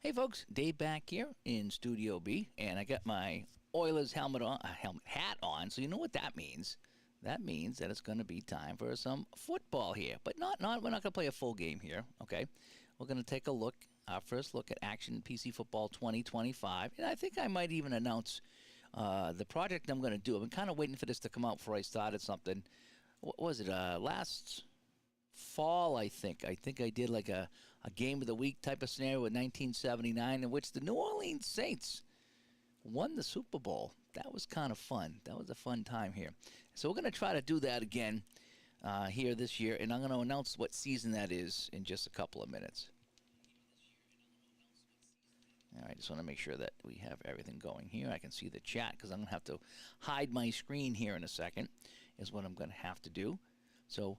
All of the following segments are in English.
Hey folks, Dave back here in Studio B, and I got my Oilers helmet on, hat on. So you know what that means? That means that it's going to be time for some football here, but not. We're not going to play a full game here. Okay, we're going to take a look, our first look at Action PC Football 2025, and I think I might even announce the project I'm going to do. I've been kind of waiting for this to come out before I started something. What was it? Last fall, I think. I think I did like a game of the week type of scenario in 1979 in which the New Orleans Saints won the Super Bowl. That was kind of fun. That was a fun time here. So we're going to try to do that again here this year, and I'm going to announce what season that is in just a couple of minutes. All right, just want to make sure that we have everything going here. I can see the chat because I'm going to have to hide my screen here in a second is what I'm going to have to do. So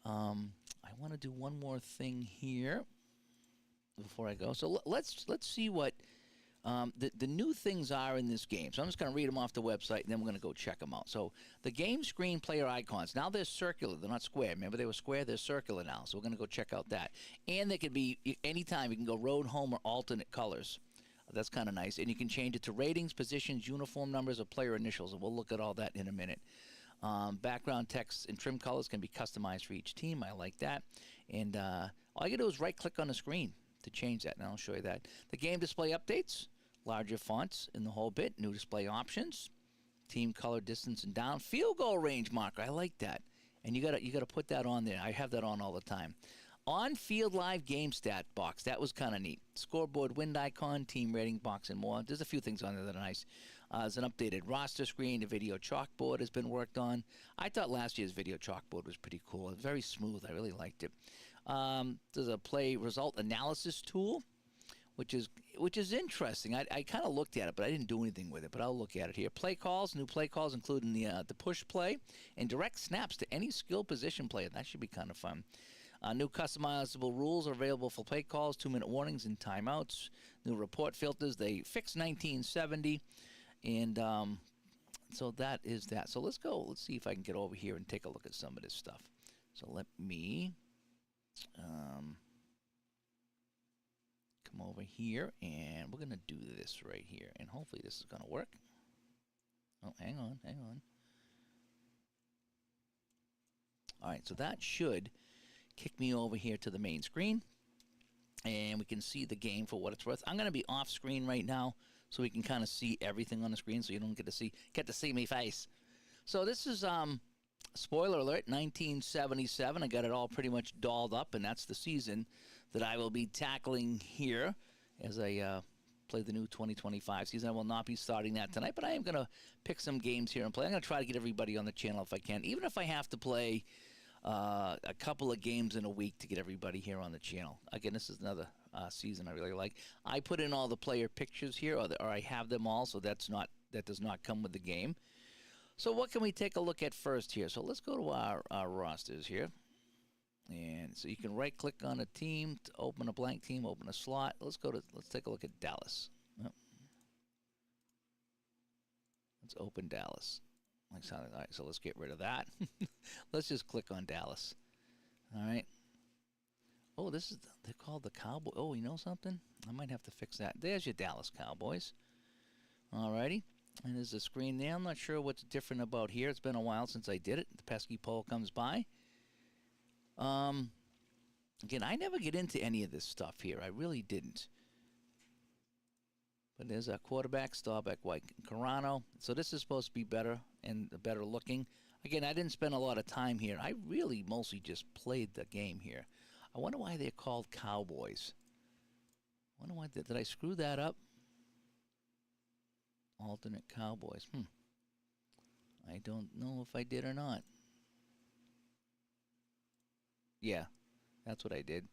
I want to do one more thing here before I go. So let's see what the new things are in this game. So I'm just going to read them off the website, and then we're going to go check them out. So the game screen player icons, now they're circular. They're not square. Remember, they were square. They're circular now. So we're going to go check out that. And they can be anytime. You can go road, home, or alternate colors. That's kind of nice. And you can change it to ratings, positions, uniform numbers, or player initials. And we'll look at all that in a minute. Background text and trim colors can be customized for each team. I like that. And all I can do is right-click on the screen to change that, and I'll show you that. The game display updates, larger fonts in the whole bit, new display options, team color, distance, and down. Field goal range marker, I like that. And you gotta put that on there. I have that on all the time. On-field live game stat box. That was kind of neat. Scoreboard wind icon, team rating box, and more. There's a few things on there that are nice. There's an updated roster screen. The video chalkboard has been worked on. I thought last year's video chalkboard was pretty cool. It was very smooth. I really liked it. There's a play result analysis tool, which is interesting. I kind of looked at it, but I didn't do anything with it. But I'll look at it here. Play calls, new play calls, including the push play and direct snaps to any skill position player. That should be kind of fun. New customizable rules are available for play calls, 2-minute warnings, and timeouts. New report filters. They fixed 1970, and so that is that. So let's go. Let's see if I can get over here and take a look at some of this stuff. So let me come over here, and we're going to do this right here, and hopefully this is going to work. Oh, hang on. All right, so that should kick me over here to the main screen, and we can see the game for what it's worth. I'm going to be off screen right now so we can kind of see everything on the screen so you don't get to see me face. So this is spoiler alert, 1977. I got it all pretty much dolled up, and that's the season that I will be tackling here as I play the new 2025 season. I will not be starting that tonight, but I am going to pick some games here and play. I'm going to try to get everybody on the channel if I can, even if I have to play a couple of games in a week to get everybody here on the channel. Again, this is another season I really like. I put in all the player pictures here, or I have them all, so that does not come with the game. So what can we take a look at first here? So let's go to our rosters here. And so you can right-click on a team to open a blank team, open a slot. Let's take a look at Dallas. Oh. Let's open Dallas. All right, so let's get rid of that. Let's just click on Dallas. All right. Oh, they're called the Cowboys. Oh, you know something? I might have to fix that. There's your Dallas Cowboys. All righty. And there's a screen there. I'm not sure what's different about here. It's been a while since I did it. The pesky poll comes by. Again, I never get into any of this stuff here. I really didn't. But there's a quarterback, Staubach, White, and Carano. So this is supposed to be better and better looking. Again, I didn't spend a lot of time here. I really mostly just played the game here. I wonder why they're called Cowboys. I wonder why. Did I screw that up? Alternate Cowboys. I don't know if I did or not. Yeah, that's what I did.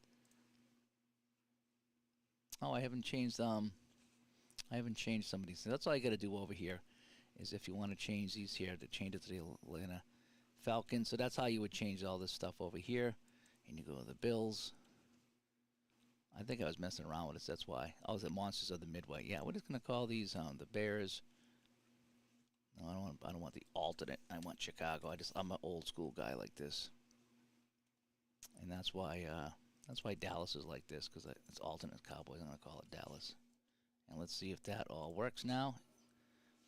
Oh, I haven't changed some of these. That's all I got to do over here is if you want to change these here, to change it to the Atlanta Falcons. So that's how you would change all this stuff over here. And you go to the Bills. I think I was messing around with this. That's why. I was at Monsters of the Midway. Yeah, we're just going to call these the Bears. No, I don't want the alternate. I want Chicago. I'm an old school guy like this. And that's why That's why Dallas is like this, because it's alternate Cowboys. I'm going to call it Dallas. And let's see if that all works now.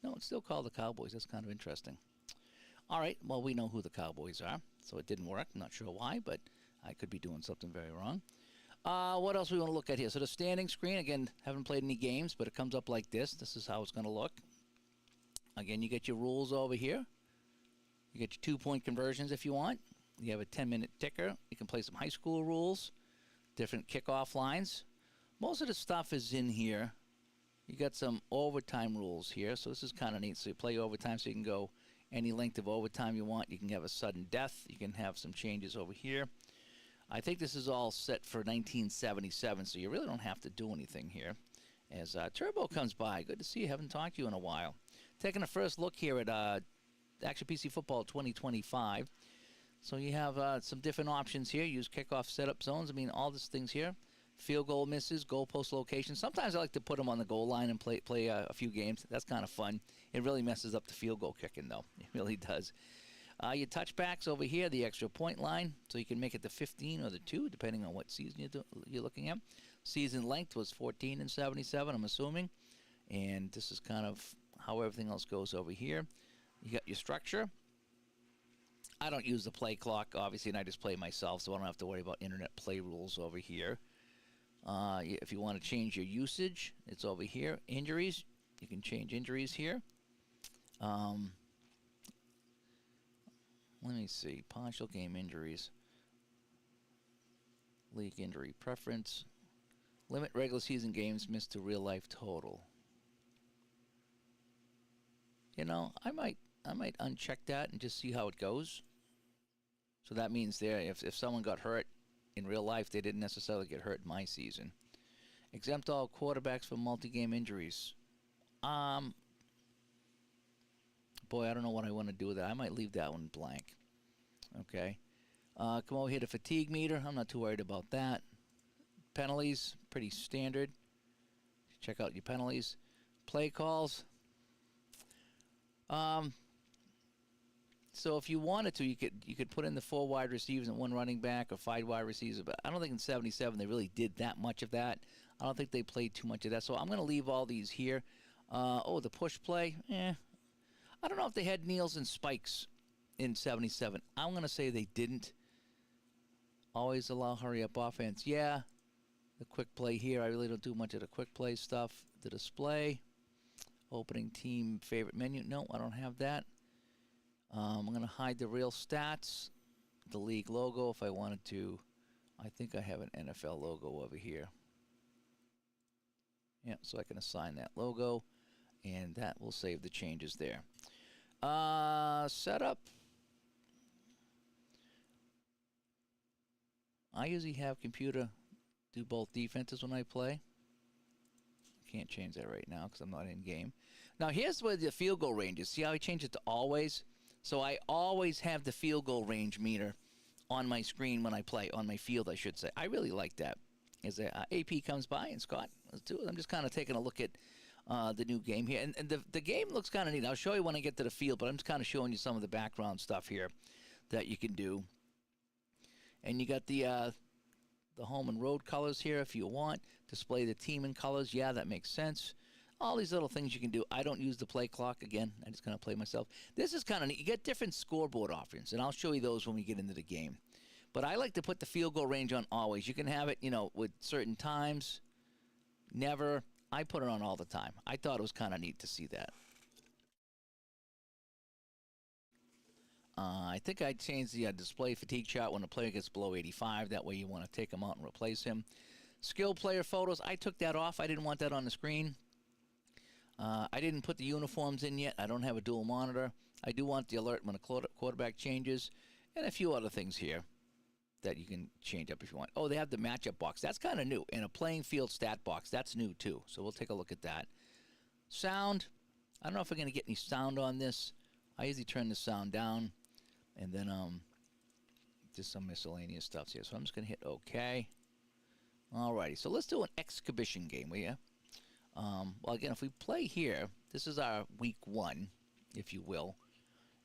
No, it's still called the Cowboys. That's kind of interesting. All right, well, we know who the Cowboys are, so it didn't work. I'm not sure why, but I could be doing something very wrong. What else we want to look at here? So the standing screen, again, haven't played any games, but it comes up like this. This is how it's going to look. Again, you get your rules over here. You get your 2-point conversions if you want. You have a 10-minute ticker. You can play some high school rules, different kickoff lines. Most of the stuff is in here. You got some overtime rules here, so this is kind of neat. So you play overtime, so you can go any length of overtime you want. You can have a sudden death. You can have some changes over here. I think this is all set for 1977, so you really don't have to do anything here. As Turbo comes by, good to see you. Haven't talked to you in a while. Taking a first look here at Action PC Football 2025. So you have some different options here. Use kickoff setup zones. I mean, all these things here. Field goal misses, goalpost location. Sometimes I like to put them on the goal line and play a few games. That's kind of fun. It really messes up the field goal kicking, though. It really does. Your touchbacks over here, the extra point line, so you can make it the 15 or the 2, depending on what season you're looking at. Season length was 14 and 77, I'm assuming. And this is kind of how everything else goes over here. You got your structure. I don't use the play clock, obviously, and I just play myself, so I don't have to worry about internet play rules over here. If you want to change your usage, it's over here. Injuries, you can change injuries here. Let me see. Partial game injuries. League injury preference. Limit regular season games missed to real life total. You know, I might uncheck that and just see how it goes. So that means there, if someone got hurt in real life, they didn't necessarily get hurt in my season. Exempt all quarterbacks from multi-game injuries. Boy, I don't know what I want to do with that. I might leave that one blank. Okay. Come over here to fatigue meter. I'm not too worried about that. Penalties, pretty standard. Check out your penalties. Play calls. So if you wanted to, you could put in the 4 wide receivers and 1 running back or 5 wide receivers. But I don't think in 77 they really did that much of that. I don't think they played too much of that. So I'm going to leave all these here. The push play. I don't know if they had kneels and spikes in 77. I'm going to say they didn't. Always allow hurry-up offense. Yeah. The quick play here. I really don't do much of the quick play stuff. The display. Opening team favorite menu. No, I don't have that. I'm going to hide the real stats. The league logo if I wanted to. I think I have an NFL logo over here. Yeah, so I can assign that logo. And that will save the changes there. Setup. I usually have computer do both defenses when I play. Can't change that right now because I'm not in game. Now here's where the field goal range is. See how I changed it to always? So I always have the field goal range meter on my screen when I play, on my field I should say. I really like that. As AP comes by, and Scott, let's do it. I'm just kind of taking a look at the new game here. And the game looks kind of neat. I'll show you when I get to the field, but I'm just kind of showing you some of the background stuff here that you can do. And you got the home and road colors here if you want. Display the team in colors. Yeah, that makes sense. All these little things you can do. I don't use the play clock. Again, I just kind of play myself. This is kind of neat. You get different scoreboard options, and I'll show you those when we get into the game. But I like to put the field goal range on always. You can have it, with certain times. Never. I put it on all the time. I thought it was kind of neat to see that. I think I changed the display fatigue chart when a player gets below 85. That way you want to take him out and replace him. Skill player photos. I took that off. I didn't want that on the screen. I didn't put the uniforms in yet. I don't have a dual monitor. I do want the alert when a quarterback changes. And a few other things here that you can change up if you want. Oh, they have the matchup box. That's kind of new. And a playing field stat box. That's new too. So we'll take a look at that. Sound. I don't know if we're going to get any sound on this. I usually turn the sound down. And then just some miscellaneous stuff here. So I'm just going to hit OK. Alrighty. So let's do an exhibition game, will you? Well, again, if we play here, this is our week 1, if you will.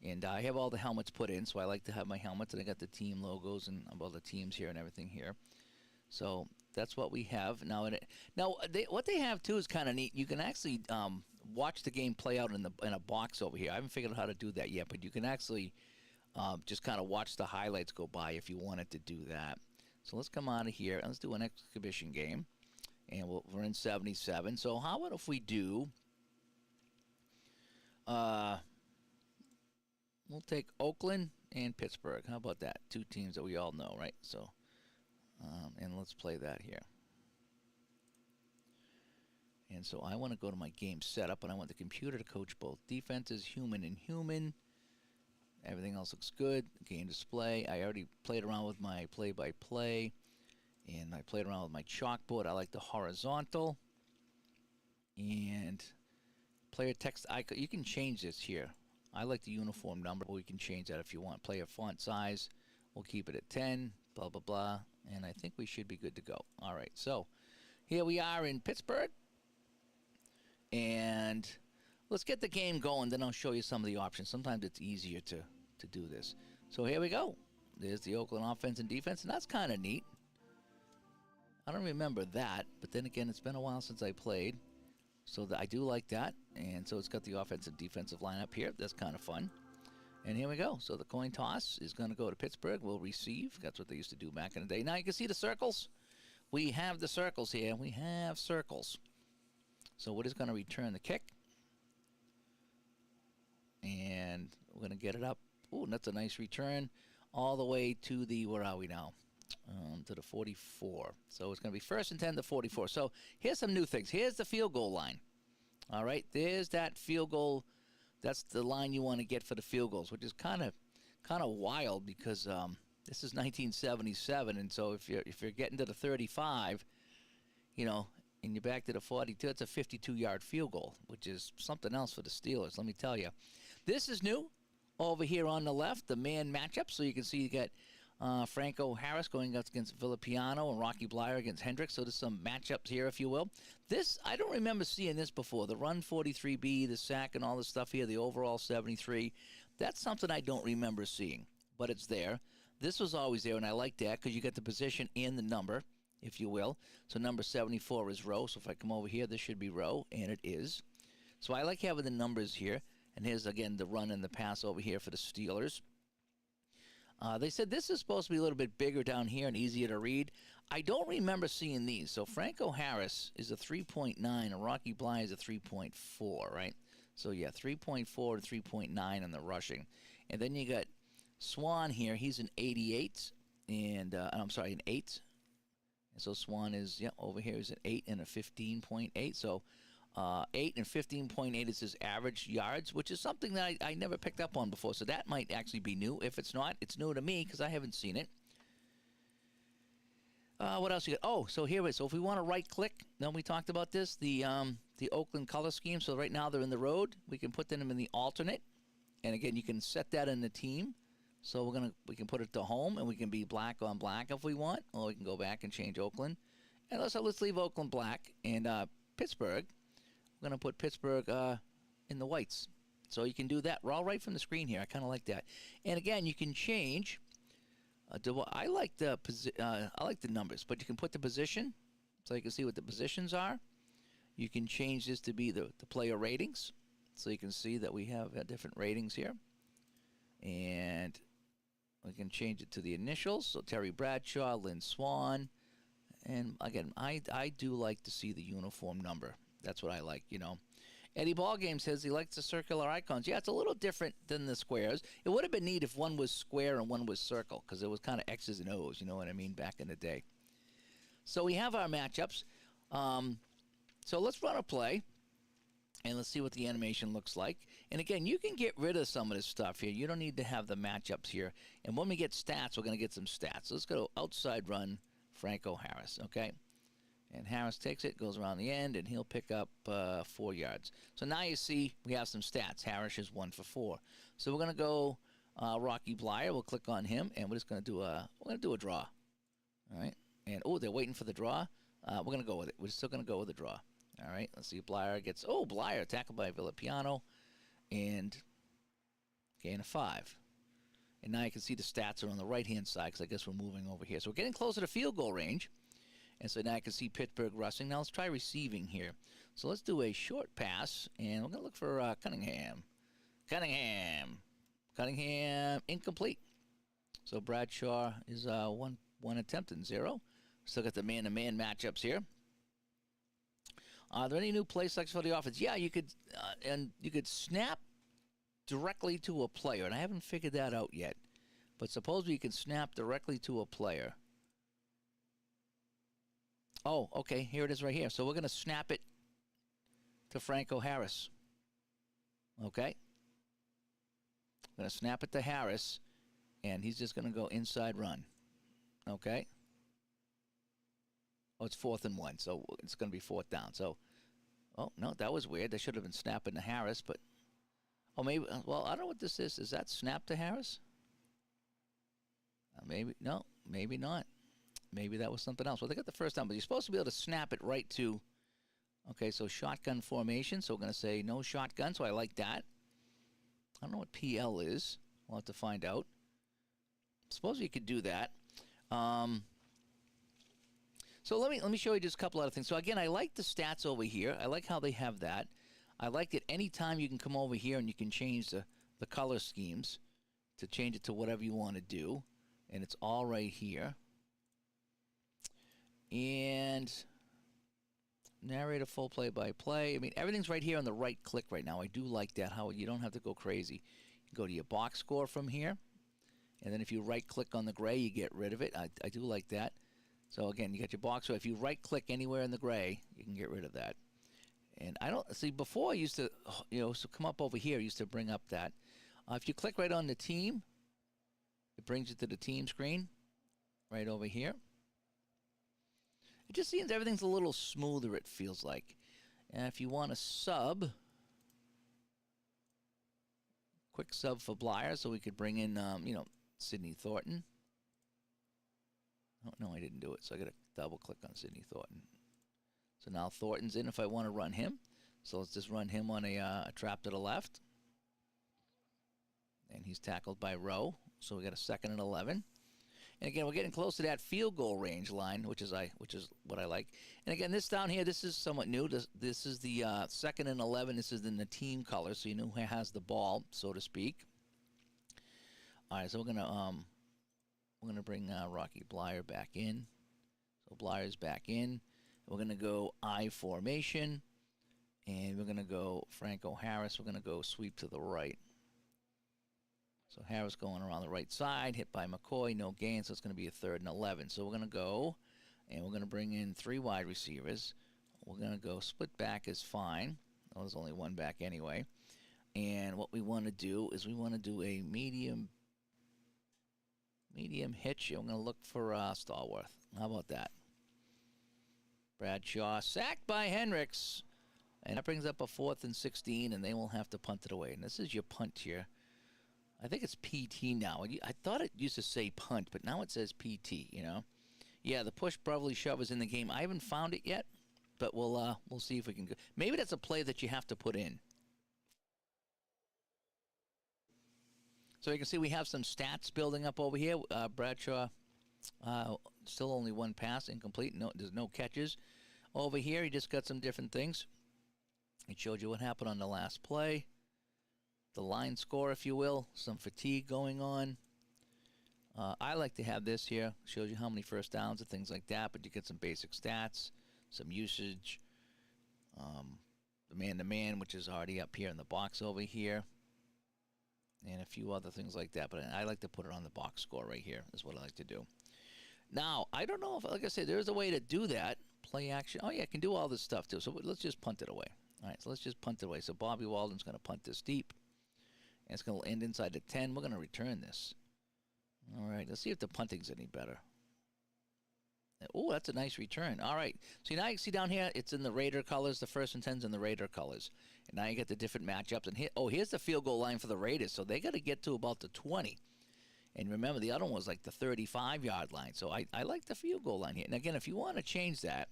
And I have all the helmets put in, so I like to have my helmets. And I got the team logos and all the teams here and everything here. So that's what we have now. Now, what they have too is kind of neat. You can actually watch the game play out in a box over here. I haven't figured out how to do that yet, but you can actually just kind of watch the highlights go by if you wanted to do that. So let's come out of here and let's do an exhibition game, and we're in 77. So how about if we do? We'll take Oakland and Pittsburgh. How about that? Two teams that we all know, right? So, and let's play that here. And so I want to go to my game setup, and I want the computer to coach both defenses, human and human. Everything else looks good. Game display. I already played around with my play-by-play, and I played around with my chalkboard. I like the horizontal. And player text icon. You can change this here. I like the uniform number, but we can change that if you want. Player font size. We'll keep it at 10. Blah, blah, blah. And I think we should be good to go. All right, so here we are in Pittsburgh. And let's get the game going, then I'll show you some of the options. Sometimes it's easier to do this. So here we go. There's the Oakland offense and defense, and that's kind of neat. I don't remember that, but then again, it's been a while since I played. So I do like that. And so it's got the offensive defensive lineup here. That's kind of fun. And here we go. So the coin toss is going to go to Pittsburgh. We'll receive. That's what they used to do back in the day. Now you can see the circles. We have the circles here. We have circles. So we're just going to return the kick. And we're going to get it up. Ooh, that's a nice return. All the way to the, where are we now? To the 44. So it's going to be 1st and 10 to 44. So here's some new things. Here's the field goal line. All right, there's that field goal. That's the line you want to get for the field goals, which is kind of wild because this is 1977, and so if you're getting to the 35, you know, and you're back to the 42, it's a 52-yard field goal, which is something else for the Steelers. Let me tell you, this is new over here on the left, the man matchup. So you can see you got Franco Harris going up against Villapiano and Rocky Bleier against Hendricks. So there's some matchups here, if you will. This, I don't remember seeing this before. The run 43B, the sack, and all this stuff here, the overall 73. That's something I don't remember seeing, but it's there. This was always there, and I like that because you get the position and the number, if you will. So number 74 is row. So if I come over here, this should be row, and it is. So I like having the numbers here. And here's, again, the run and the pass over here for the Steelers. They said this is supposed to be a little bit bigger down here and easier to read. I don't remember seeing these. So Franco Harris is a 3.9 and Rocky Bleier is a 3.4, right? So, yeah, 3.4 and 3.9 in the rushing. And then you got Swan here. He's an 88. And I'm sorry, an 8. And so Swan is, yeah, over here is an 8 and a 15.8. So 8 and 15.8 is his average yards, which is something that I never picked up on before. So that might actually be new. If it's not, it's new to me because I haven't seen it. What else you got? Oh, so here it is. So if we want to right-click, then we talked about this, the Oakland color scheme. So right now they're in the road. We can put them in the alternate. And again, you can set that in the team. So we can put it to home, and we can be black on black if we want. Or we can go back and change Oakland. And let's leave Oakland black. And Pittsburgh, we're going to put Pittsburgh in the whites. So you can do that. We're all right from the screen here. I kind of like that. And again, you can change. I like the numbers, but you can put the position, so you can see what the positions are. You can change this to be the player ratings, so you can see that we have different ratings here. And we can change it to the initials. So Terry Bradshaw, Lynn Swan. And again, I do like to see the uniform number. That's what I like, you know. Eddie Ballgame says he likes the circular icons. Yeah, it's a little different than the squares. It would have been neat if one was square and one was circle, because it was kind of X's and O's, you know what I mean, back in the day. So we have our matchups. So let's run a play, and let's see what the animation looks like. And again, you can get rid of some of this stuff here. You don't need to have the matchups here. And when we get stats, we're going to get some stats. So let's go to outside run Franco Harris, okay? And Harris takes it, goes around the end, and he'll pick up 4 yards. So now you see we have some stats. Harris is 1 for 4. So we're going to go Rocky Bleier. We'll click on him, and we're just going to do a draw. All right. And they're waiting for the draw. We're going to go with it. We're still going to go with the draw. All right. Let's see if Bleier gets. Bleier tackled by Villapiano, and gain of 5. And now you can see the stats are on the right-hand side because I guess we're moving over here. So we're getting closer to field goal range. And so now I can see Pittsburgh rushing. Now let's try receiving here. So let's do a short pass, and we're going to look for Cunningham. Cunningham, incomplete. So Bradshaw is one attempt and 0. Still got the man-to-man matchups here. Are there any new play selections for the offense? Yeah, you could snap directly to a player, and I haven't figured that out yet. But supposedly you can snap directly to a player. Oh, okay, here it is right here. So we're going to snap it to Franco Harris. Okay. I'm going to snap it to Harris, and he's just going to go inside run. Okay. Oh, it's 4th and 1, so it's going to be 4th down. So, oh, no, that was weird. They should have been snapping to Harris, but, oh, maybe, well, I don't know what this is. Is that snap to Harris? Maybe, no, maybe not. Maybe that was something else. Well, they got the first down, but you're supposed to be able to snap it right to, okay, so shotgun formation. So we're going to say no shotgun, so I like that. I don't know what PL is. We'll have to find out. Suppose you could do that. So let me show you just a couple other things. So again, I like the stats over here. I like how they have that. I like that anytime you can come over here and you can change the color schemes to change it to whatever you want to do. And it's all right here. And narrate a full play-by-play. I mean, everything's right here on the right click right now. I do like that, how you don't have to go crazy. You go to your box score from here. And then if you right-click on the gray, you get rid of it. I do like that. So again, you got your box. So if you right-click anywhere in the gray, you can get rid of that. And I don't see, before I used to, so come up over here, I used to bring up that. If you click right on the team, it brings you to the team screen right over here. It just seems everything's a little smoother, it feels like. And if you want to sub, quick sub for Blyer, so we could bring in, Sidney Thornton. Oh, no, I didn't do it, so I got to double-click on Sidney Thornton. So now Thornton's in if I want to run him. So let's just run him on a trap to the left. And he's tackled by Rowe. So we got a 2nd and 11. And again, we're getting close to that field goal range line, which is what I like. And again, this down here, this is somewhat new. This is the 2nd and 11. This is in the team color, so you know who has the ball, so to speak. All right, so we're gonna bring Rocky Blyer back in. So Blyer's back in. We're gonna go I formation, and we're gonna go Franco Harris. We're gonna go sweep to the right. So Harris going around the right side, hit by McCoy, no gain, so it's going to be a 3rd and 11. So we're going to go, and we're going to bring in 3 wide receivers. We're going to go split back is fine. Oh, there's only 1 back anyway. And what we want to do is we want to do a medium hitch. And we're going to look for Stallworth. How about that? Bradshaw sacked by Hendricks. And that brings up a 4th and 16, and they will have to punt it away. And this is your punt here. I think it's PT now. I thought it used to say punt, but now it says PT, Yeah, the push probably shove is in the game. I haven't found it yet, but we'll see if we can go. Maybe that's a play that you have to put in. So you can see we have some stats building up over here. Bradshaw, still only 1 pass, incomplete. No, there's no catches. Over here, he just got some different things. It showed you what happened on the last play. The line score, if you will, some fatigue going on. I like to have this here. Shows you how many first downs and things like that, but you get some basic stats, some usage, the man-to-man, which is already up here in the box over here, and a few other things like that. But I like to put it on the box score right here is what I like to do. Now, I don't know if, like I said, there's a way to do that. Play action. Oh, yeah, I can do all this stuff, too. So let's just punt it away. All right, so let's just punt it away. So Bobby Walden's going to punt this deep. And it's going to end inside the 10. We're going to return this. All right, let's see if the punting's any better. Oh, that's a nice return. All right. So now you can see down here, it's in the Raider colors. The 1st and 10's in the Raider colors. And now you get the different matchups. And here, here's the field goal line for the Raiders. So they got to get to about the 20. And remember, the other one was like the 35-yard line. So I like the field goal line here. And again, if you want to change that,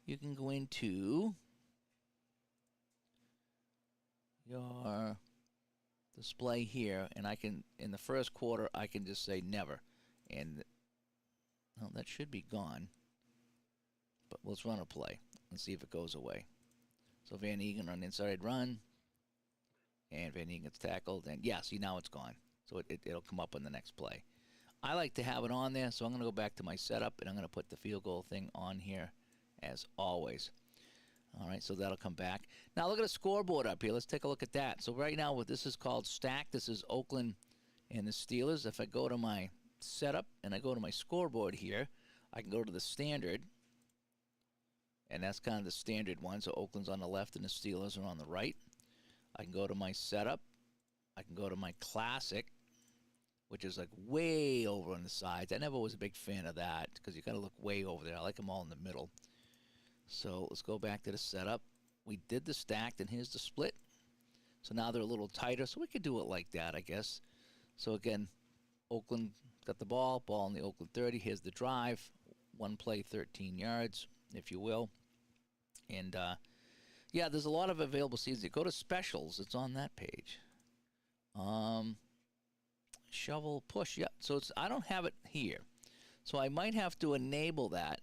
you can go into your display here, and I can, in the first quarter, I can just say never. And, well, that should be gone. Well, let's run a play and see if it goes away. So Van Eegen on the inside run, and Van Eegen gets tackled, and yeah, see, now it's gone. So it'll come up on the next play. I like to have it on there, so I'm going to go back to my setup, and I'm going to put the field goal thing on here as always. All right, so that'll come back. Now look at the scoreboard up here. Let's take a look at that. So right now, what this is called stack. This is Oakland and the Steelers. If I go to my setup and I go to my scoreboard here, I can go to the standard, and that's kind of the standard one. So Oakland's on the left and the Steelers are on the right. I can go to my setup. I can go to my classic, which is like way over on the sides. I never was a big fan of that because you got to look way over there. I like them all in the middle. So let's go back to the setup. We did the stacked, and here's the split. So now they're a little tighter, so we could do it like that, I guess. So again, Oakland got the ball in the Oakland 30. Here's the drive. One play, 13 yards, if you will. And, yeah, there's a lot of available seasons. Go to specials. It's on that page. Shovel push. Yeah, so I don't have it here. So I might have to enable that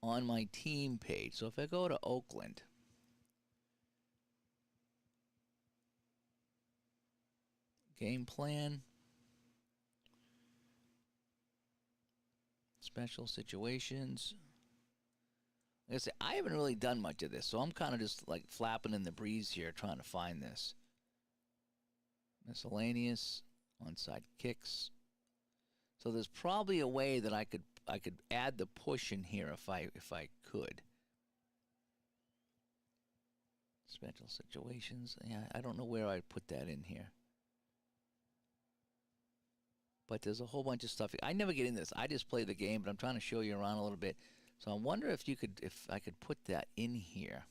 on my team page. So if I go to Oakland, game plan, special situations. Like I said, I haven't really done much of this, so I'm kind of just like flapping in the breeze here trying to find this. Miscellaneous, onside kicks. So there's probably a way that I could add the push in here if I could. Special situations. Yeah, I don't know where I'd put that in here. But there's a whole bunch of stuff. I never get into this. I just play the game, but I'm trying to show you around a little bit. So I wonder if I could put that in here.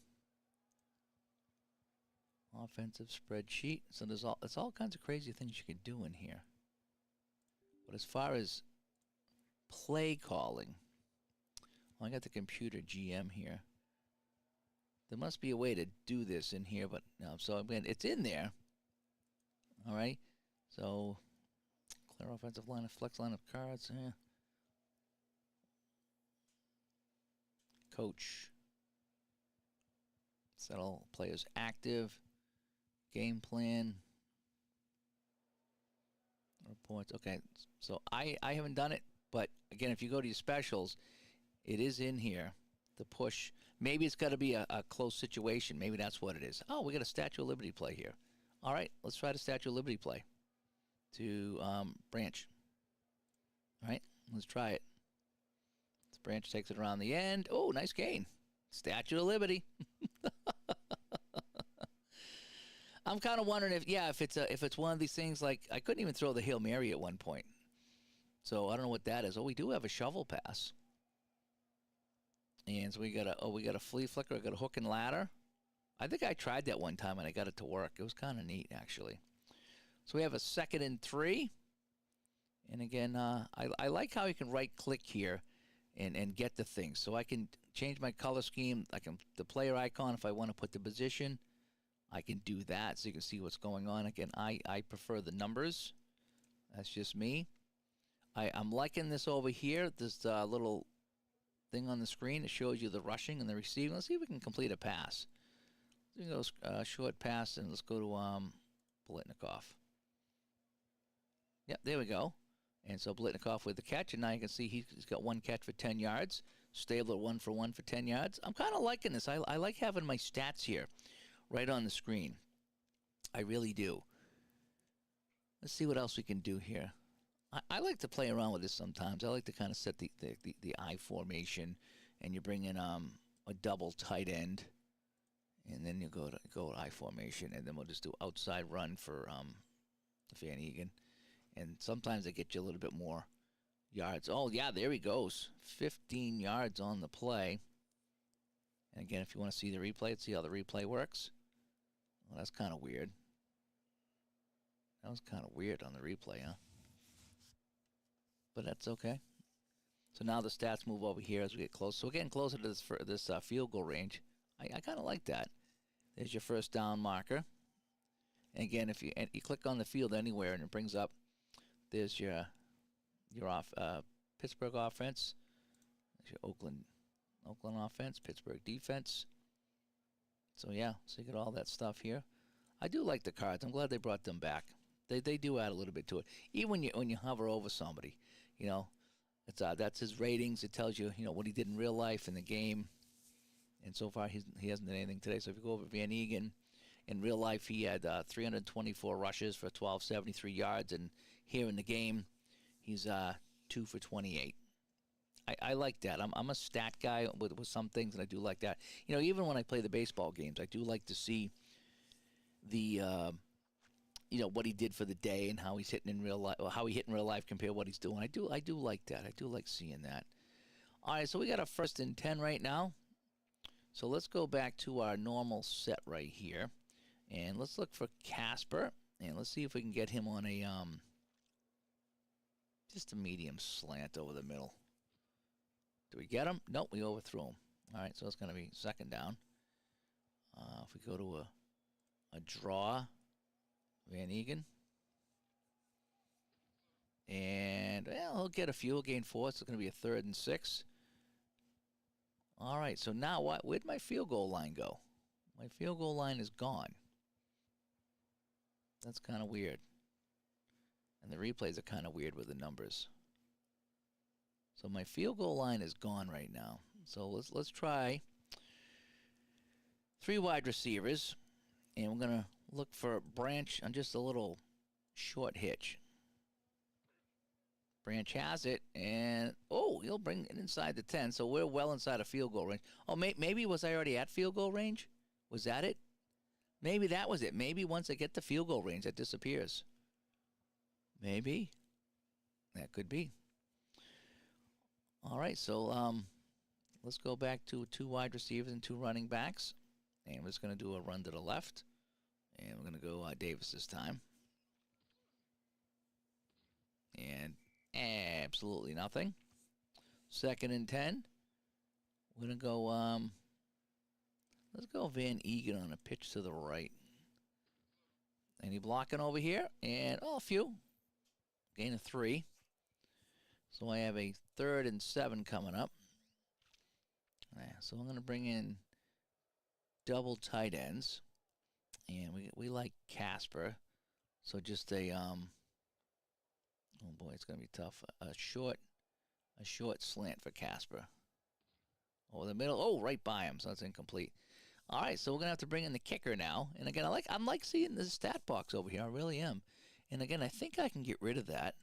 Offensive spreadsheet. So it's all kinds of crazy things you could do in here. But as far as play calling, I got the computer GM here. There must be a way to do this in here, but no. So again, it's in there. All right. So clear offensive line, flex line of cards. Yeah. Coach. Set all players active. Game plan. Reports. Okay. So I haven't done it, but again, if you go to your specials, it is in here. The push. Maybe it's got to be a close situation. Maybe that's what it is. Oh, we got a Statue of Liberty play here. All right, let's try the Statue of Liberty play to Branch. All right, let's try it. This Branch takes it around the end. Oh, nice gain. Statue of Liberty. I'm kind of wondering if it's one of these things like I couldn't even throw the Hail Mary at one point. So I don't know what that is. Oh, we do have a shovel pass. And so we got a flea flicker. I got a hook and ladder. I think I tried that one time and I got it to work. It was kind of neat, actually. So we have a 2nd and 3. And again, I like how you can right-click here and get the things. So I can change my color scheme. I can the player icon if I want to put the position. I can do that so you can see what's going on. Again, I prefer the numbers. That's just me. I'm liking this over here. This little thing on the screen. It shows you the rushing and the receiving. Let's see if we can complete a pass. We can go short pass, and let's go to Biletnikoff. Yep, there we go. And so Biletnikoff with the catch, and now you can see he's got one catch for 10 yards. Stabler 1 for 1 for 10 yards. I'm kind of liking this. I like having my stats here right on the screen. I really do. Let's see what else we can do here. I like to play around with this sometimes. I like to kind of set the I formation, and you bring in a double tight end, and then you go I formation, and then we'll just do outside run for Van Eegen, and sometimes they get you a little bit more yards. Oh yeah, there he goes, 15 yards on the play. And again, if you want to see the replay, let's see how the replay works. Well, that's kind of weird. That was kind of weird on the replay, huh? But that's okay. So now the stats move over here as we get close. So we're getting closer to this field goal range. I kind of like that. There's your first down marker. And again, if you click on the field anywhere and it brings up, there's your Pittsburgh offense. There's your Oakland Oakland offense, Pittsburgh defense. So yeah, so you get all that stuff here. I do like the cards. I'm glad they brought them back. They do add a little bit to it. Even when you hover over somebody, you know, it's that's his ratings. It tells you what he did in real life in the game. And so far he hasn't done anything today. So if you go over Van Egan, in real life he had 324 rushes for 1,273 yards, and here in the game he's 2 for 28. I like that. I'm a stat guy with some things, and I do like that. Even when I play the baseball games, I do like to see the what he did for the day and how he's hitting in real life, or how he hit in real life compared to what he's doing. I do like that. I do like seeing that. All right, so we got a 1st and 10 right now. So let's go back to our normal set right here, and let's look for Casper, and let's see if we can get him on a just a medium slant over the middle. Do we get him? Nope, we overthrew him. All right, so it's going to be 2nd down. If we go to a draw, Van Egan. And, well, he'll get a few. He'll gain 4. So it's going to be a 3rd and 6. All right, so now what? Where'd my field goal line go? My field goal line is gone. That's kind of weird. And the replays are kind of weird with the numbers. So my field goal line is gone right now. So let's try 3 wide receivers, and we're gonna look for Branch on just a little short hitch. Branch has it, and he'll bring it inside the 10. So we're well inside of field goal range. Oh, maybe was I already at field goal range? Was that it? Maybe that was it. Maybe once I get the field goal range, that disappears. Maybe that could be. All right, so let's go back to 2 wide receivers and 2 running backs. And we're just going to do a run to the left. And we're going to go Davis this time. And absolutely nothing. 2nd and 10. We're going to go, let's go Van Egan on a pitch to the right. Any blocking over here? And, a few. Gain of 3. So I have a 3rd and 7 coming up. So I'm going to bring in double tight ends. And we like Casper. So just a, oh boy, it's going to be tough. A short slant for Casper. Over the middle. Oh, right by him. So that's incomplete. All right, so we're going to have to bring in the kicker now. And again, I'm like seeing the stat box over here. I really am. And again, I think I can get rid of that.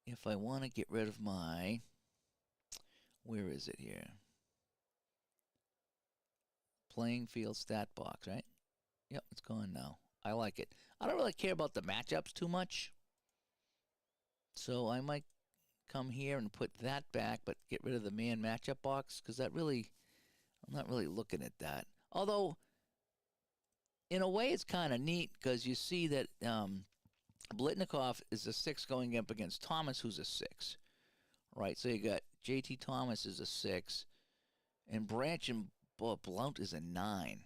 If I want to get rid of my, where is it here? Playing field stat box, right? Yep, it's gone now. I like it. I don't really care about the matchups too much. So I might come here and put that back, but get rid of the man matchup box, because I'm not really looking at that. Although, in a way, it's kind of neat, because you see that Blitnikoff is a 6 going up against Thomas, who's a 6. Right, so you got J.T. Thomas is a 6, and Branch and Blount is a 9.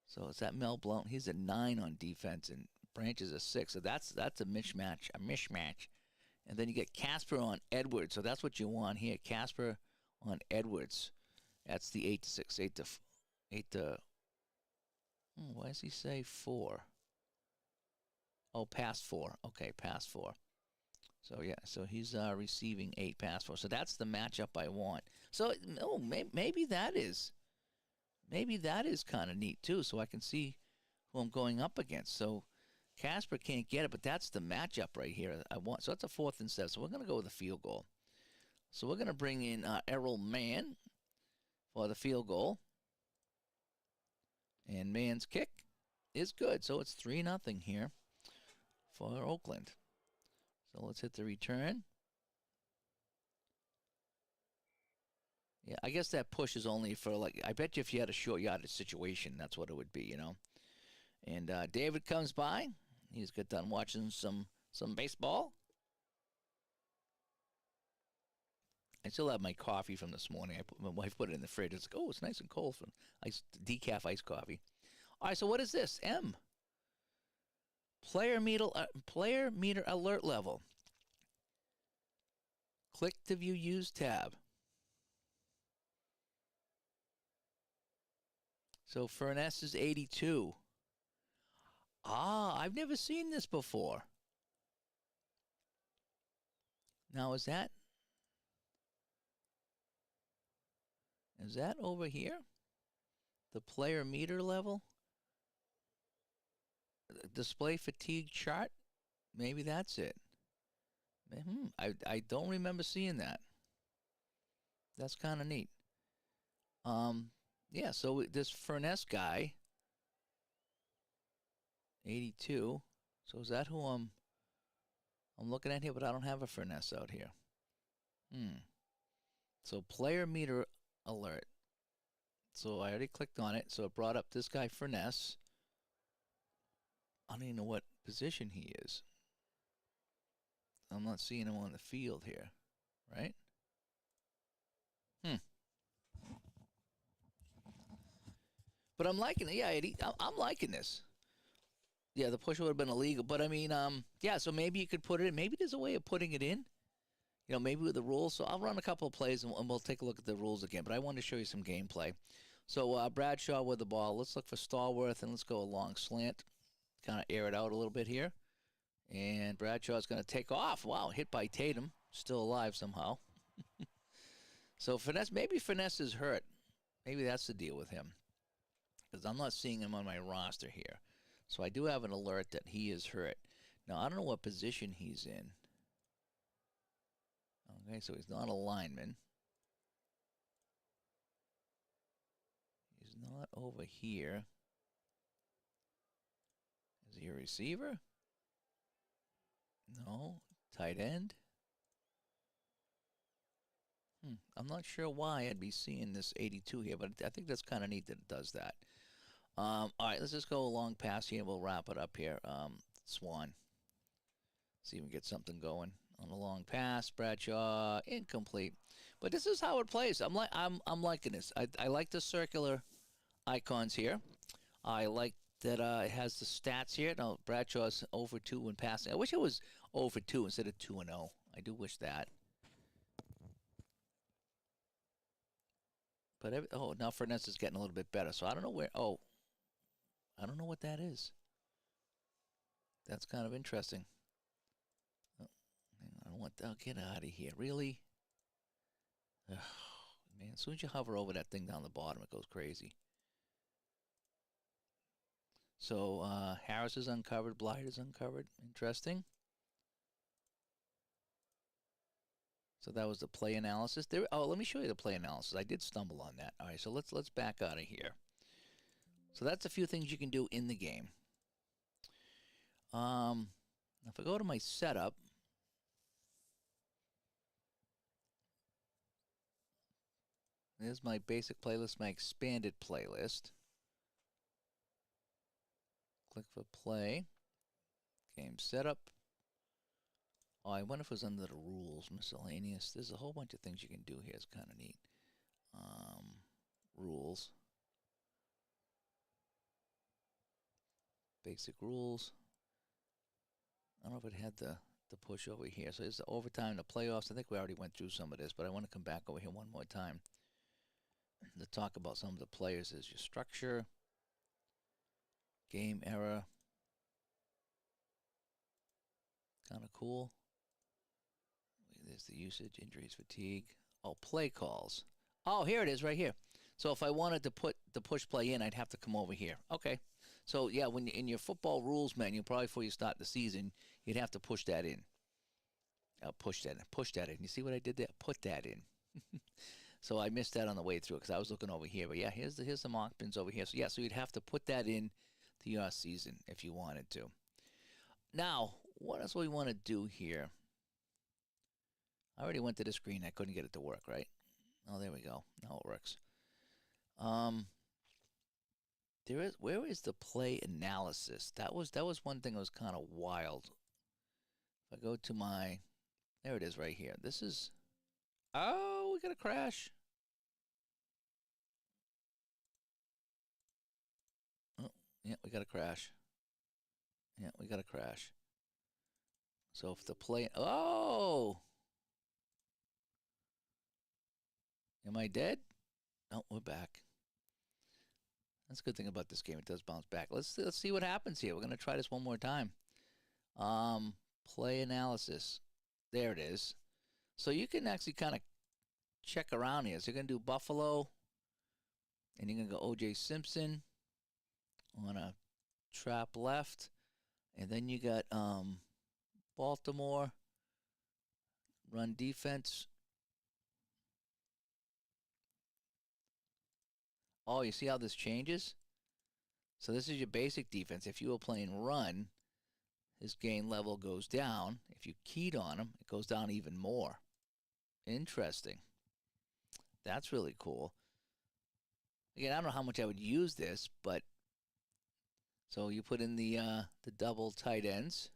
So is that Mel Blount? He's a 9 on defense, and Branch is a 6. So that's a mishmatch. And then you get Casper on Edwards. So that's what you want here. Casper on Edwards. That's the 8 to 6, 8 to. Why does he say 4? Oh, past 4. Okay, past 4. So yeah, so he's receiving 8 past 4. So that's the matchup I want. So maybe that is kind of neat too. So I can see who I'm going up against. So Casper can't get it, but that's the matchup right here I want. So that's a 4th and 7. So we're going to go with a field goal. So we're going to bring in Errol Mann for the field goal. And Mann's kick is good. So it's 3-0 here for Oakland. So let's hit the return. Yeah, I guess that push is only for, I bet you if you had a short yardage situation, that's what it would be, And David comes by. He's got done watching some baseball. I still have my coffee from this morning. My wife put it in the fridge. It's like, it's nice and cold from decaf iced coffee. All right, so what is this? M. Player meter alert level. Click to view use tab. So Furness is 82. Ah, I've never seen this before. Now, is that over here? The player meter level? Display fatigue chart? Maybe that's it. I don't remember seeing that. That's kind of neat. Yeah, so this Furness guy, 82. So is that who I'm looking at here? But I don't have a Furness out here. So player meter alert. So I already clicked on it. So it brought up this guy Furness. I don't even know what position he is. I'm not seeing him on the field here, right? But I'm liking it. Yeah, I'm liking this. Yeah, the push would have been illegal, but I mean, yeah. So maybe you could put it in. Maybe there's a way of putting it in. You know, maybe with the rules. So I'll run a couple of plays and we'll take a look at the rules again. But I wanted to show you some gameplay. So Bradshaw with the ball. Let's look for Stallworth and let's go a long slant. Kind of air it out a little bit here. And Bradshaw's going to take off. Wow, hit by Tatum. Still alive somehow. So maybe Furness is hurt. Maybe that's the deal with him. Because I'm not seeing him on my roster here. So I do have an alert that he is hurt. Now, I don't know what position he's in. Okay, so he's not a lineman. He's not over here. Is he a receiver? No. Tight end? I'm not sure why I'd be seeing this 82 here, but I think that's kind of neat that it does that. All right, let's just go a long pass here. We'll wrap it up here. Swan. See if we can get something going on a long pass. Bradshaw incomplete, but this is how it plays. I'm liking this. I like the circular icons here. I like that it has the stats here. Now Bradshaw's over 2 when passing. I wish it was over 2 instead of 2-0. I do wish that. But now Furness is getting a little bit better. So I don't know where. Oh, I don't know what that is. That's kind of interesting. Oh, I don't want. I'll get out of here. Really? Oh, man, as soon as you hover over that thing down the bottom, it goes crazy. So Harris is uncovered. Blythe is uncovered. Interesting. So that was the play analysis. Let me show you the play analysis. I did stumble on that. All right, so let's back out of here. So that's a few things you can do in the game. If I go to my setup, there's my basic playlist, my expanded playlist. Click for play. Game setup. Oh, I wonder if it was under the rules, miscellaneous. There's a whole bunch of things you can do here. It's kind of neat. Rules. Basic rules. I don't know if it had the push over here. So it's the overtime, the playoffs. I think we already went through some of this, but I want to come back over here one more time to talk about some of the players. Is your structure, game error. Kind of cool. There's the usage, injuries, fatigue. Oh, play calls. Oh, here it is right here. So if I wanted to put the push play in, I'd have to come over here. Okay. So, yeah, when in your football rules menu, probably before you start the season, you'd have to push that in. Push that in. You see what I did there? Put that in. So I missed that on the way through because I was looking over here. But, yeah, here's the mock bins over here. So, yeah, so you'd have to put that in to your season if you wanted to. Now, what else we want to do here? I already went to the screen. I couldn't get it to work, right? Oh, there we go. Now it works. Where is the play analysis? That was one thing that was kind of wild. If I go to there it is right here. This is, oh, we got a crash. Oh, yeah, we got a crash. Yeah, we got a crash. So if the play, oh, am I dead? No, we're back. That's a good thing about this game. It does bounce back. Let's see what happens here. We're going to try this one more time. Play analysis. There it is. So you can actually kind of check around here. So you're going to do Buffalo, and you're going to go O.J. Simpson on a trap left. And then you got Baltimore, run defense. Oh, you see how this changes? So this is your basic defense. If you were playing run, his gain level goes down. If you keyed on him, it goes down even more. Interesting. That's really cool. Again, I don't know how much I would use this, but so you put in the double tight ends,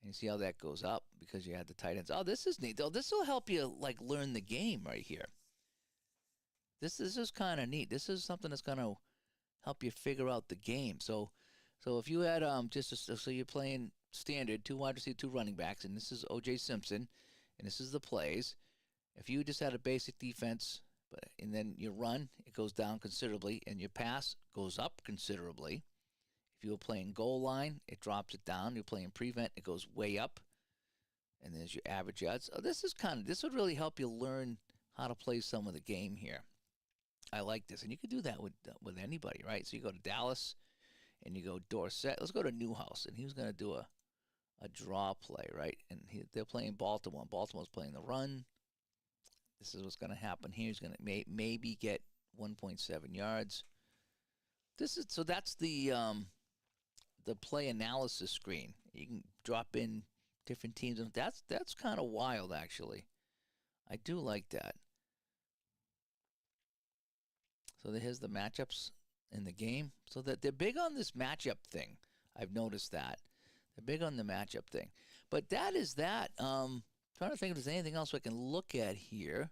and you see how that goes up because you had the tight ends. Oh, this is neat. Oh, this will help you like learn the game right here. This is kind of neat. This is something that's going to help you figure out the game. So if you had so you're playing standard 2 wide receivers, 2 running backs, and this is O.J. Simpson, and this is the plays. If you just had a basic defense, and then your run, it goes down considerably, and your pass goes up considerably. If you were playing goal line, it drops it down. You're playing prevent, it goes way up, and there's your average yards. So this would really help you learn how to play some of the game here. I like this, and you could do that with anybody, right? So you go to Dallas, and you go Dorsett. Let's go to Newhouse, and he was going to do a draw play, right? And they're playing Baltimore. Baltimore's playing the run. This is what's going to happen here. He's going to maybe get 1.7 yards. That's the play analysis screen. You can drop in different teams, and that's kind of wild, actually. I do like that. So here's the matchups in the game. So that they're big on this matchup thing. I've noticed that. They're big on the matchup thing. But that is that. Trying to think if there's anything else I can look at here.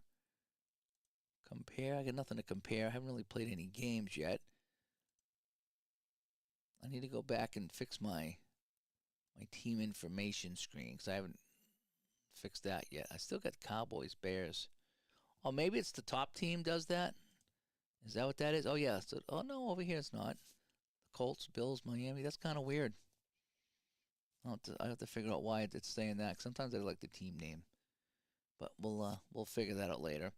Compare. I got nothing to compare. I haven't really played any games yet. I need to go back and fix my team information screen because I haven't fixed that yet. I still got Cowboys, Bears. Oh, maybe it's the top team does that? Is that what that is? Oh, yeah. So, oh, no, over here it's not. The Colts, Bills, Miami. That's kind of weird. I have to figure out why it's saying that. Sometimes I like the team name. But we'll figure that out later.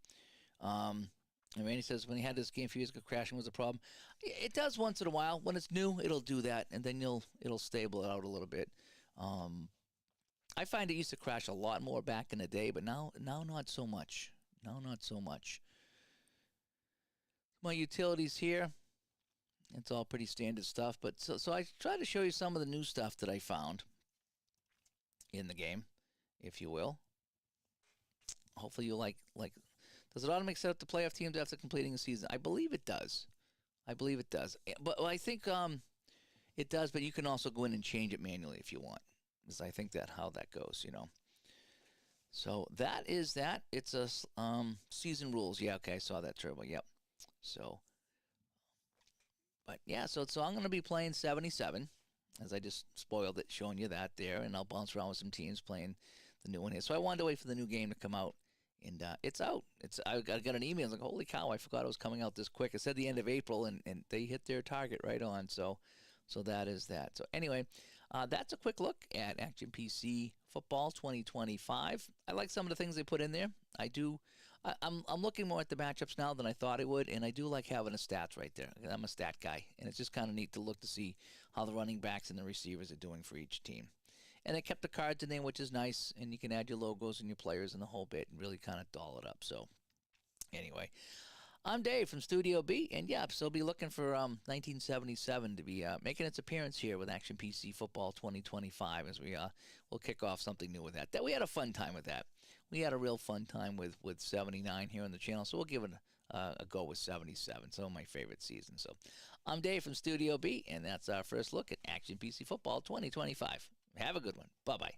And Randy says when he had this game a few years ago, crashing was a problem. It does once in a while. When it's new, it'll do that, and then it'll stable it out a little bit. I find it used to crash a lot more back in the day, but now not so much. Now not so much. My utilities here. It's all pretty standard stuff, but so I try to show you some of the new stuff that I found in the game, if you will. Hopefully you like. Does it automatically set up the playoff teams after completing the season? I believe it does. But I think it does, but you can also go in and change it manually if you want. Because I think how that goes, So that is that. It's a season rules. Yeah, okay, I saw that, Turbo. Yep. So, but yeah, so I'm going to be playing 77, as I just spoiled it, showing you that there, and I'll bounce around with some teams playing the new one here. So I wanted to wait for the new game to come out. And it's out. I got an email. I was like, holy cow, I forgot it was coming out this quick. It said the end of April, and they hit their target right on. So that is that. So anyway, that's a quick look at Action PC Football 2025. I like some of the things they put in there. I do. I'm looking more at the matchups now than I thought I would, and I do like having the stats right there. I'm a stat guy, and it's just kind of neat to look to see how the running backs and the receivers are doing for each team. And they kept the cards in there, which is nice, and you can add your logos and your players and the whole bit and really kind of doll it up. So anyway, I'm Dave from Studio B, and yeah, so be looking for 1977 to be making its appearance here with Action PC Football 2025 as we'll kick off something new with that. We had a fun time with that. We had a real fun time with 79 here on the channel, so we'll give it a go with 77, some of my favorite seasons. So I'm Dave from Studio B, and that's our first look at Action PC Football 2025. Have a good one. Bye-bye.